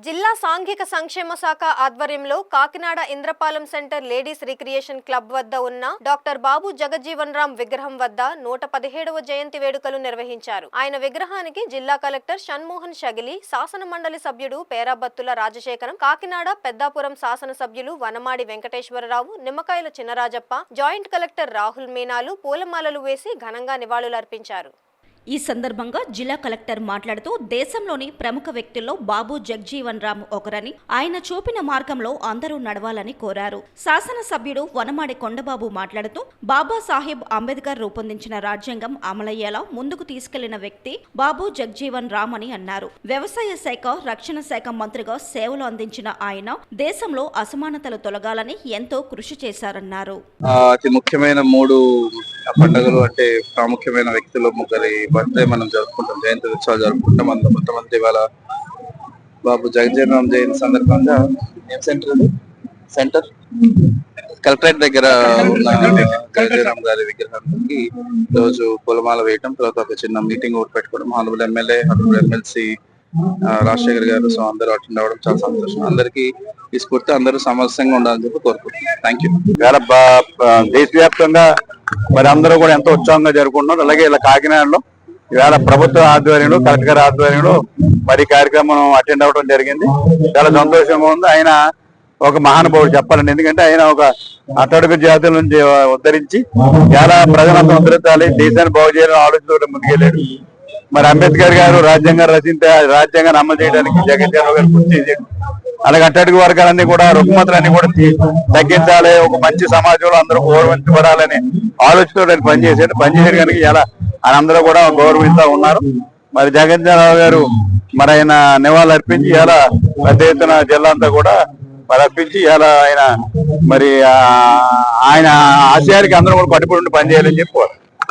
జిల్లా సాంఘిక సంక్షేమ శాఖ ఆధ్వర్యంలో Kakinada Indrapalem centre ladies recreation club వద్ద ఉన్న డాక్టర్ బాబు జగజ్జీవన్ రామ్ విగ్రహం వద్ద 117వ జయంతి వేడుకలు నిర్వహించారు. ఆయన విగ్రహానికి జిల్లా కలెక్టర్ షణ్మోహన్ షగిలి, శాసన మండలి సభ్యుడు పేరాబత్తుల రాజశేఖరం, కాకినాడ పెద్దాపురం శాసన సభ్యులు వనమాడి వెంకటేశ్వరరావు, నిమ్మకాయల చినరాజప్ప, జాయింట్ కలెక్టర్ రాహుల్ మీనాలు పూలమాలలు వేసి ఘనంగా నివాళులర్పించారు. ఈ సందర్భంగా జిల్లా కలెక్టర్ మాట్లాడుతూ దేశంలోని ప్రముఖ వ్యక్తుల్లో బాబు జగజ్జీవన్ రామ్ ఒకరని, ఆయన చూపిన మార్గంలో అందరూ నడవాలని కోరారు. శాసనసభ్యుడు వనమాడి కొండబాబు మాట్లాడుతూ బాబాసాహెబ్ అంబేద్కర్ రూపొందించిన రాజ్యాంగం అమలయ్యేలా ముందుకు తీసుకెళ్లిన వ్యక్తి బాబు జగజ్జీవన్ రామ్ అని అన్నారు. వ్యవసాయ శాఖ, రక్షణ శాఖ మంత్రిగా సేవలు అందించిన ఆయన దేశంలో అసమానతలు తొలగాలని ఎంతో కృషి చేశారన్నారు. అతి ముఖ్యమైన 3 పండుగలు అంటే ప్రాముఖ్యమైన వ్యక్తులు ముగ్గురి బర్త్డే మనం జరుపుకుంటాం, జయంతి ఉత్సవాలు జరుపుకుంటాం. అందులో మొట్టమొదటి ఇవాళ బాబు జగజ్జీవన్ రామ్ జయంతి సందర్భంగా సెంటర్ కలెక్టరేట్ దగ్గర ఉన్న జగజ్జీవన్ రామ్ గారి విగ్రహానికి రోజు పూలమాల వేయటం, తర్వాత ఒక చిన్న మీటింగ్ ఒకటి పెట్టుకోవడం, honourable MLA, honourable MLC Rajasekhar గారు, సో అందరూ అటెండ్ అవ్వడం చాలా సంతోషం. అందరికీ ఈ స్ఫూర్తి అందరూ సమరస్యంగా ఉండాలని చెప్పి కోరుకుంటున్నాం. Thank you. దేశవ్యాప్తంగా మరి అందరూ కూడా ఎంతో ఉత్సాహంగా జరుపుకుంటున్నారు. అలాగే ఇలా కాకినాడలో ఇవాళ ప్రభుత్వ ఆధ్వర్యంలో, కలెక్టర్ గారి ఆధ్వర్యంలో మరి కార్యక్రమం అటెండ్ అవ్వడం జరిగింది. చాలా సంతోషంగా ఉంది. ఆయన ఒక మహానుభావుడు చెప్పాలండి. ఎందుకంటే ఆయన ఒక అట్టడుగు జాతుల నుంచి ఉద్ధరించి చాలా ప్రజలంతా ఉద్ధరించాలి, దేశాన్ని బాగు చేయాలని ఆలోచనతో ముందుకెళ్ళాడు. మరి అంబేద్కర్ గారు రాజ్యాంగాన్ని అమలు చేయడానికి జగజ్జీవన్ రామ్ గారు కృషి చేశాడు. అలాగే అట్టడుగు వర్గాలన్నీ కూడా, రుగ్మతలన్నీ కూడా తగ్గించాలి, ఒక మంచి సమాజంలో అందరూ గౌరవించబడాలని ఆలోచనతో పనిచేసాడు కనుక ఇలా ఆయన అందరూ కూడా గౌరవిస్తూ ఉన్నారు. మరి జగజ్జీవన్ రామ్ గారు మరి ఆయన నివాళులు అర్పించి ఇలా పెద్ద ఎత్తున జిల్లా అంతా కూడా అర్పించి ఇలా ఆయన మరి ఆయన ఆశయానికి అందరూ కూడా కట్టుబడి పనిచేయాలని చెప్పి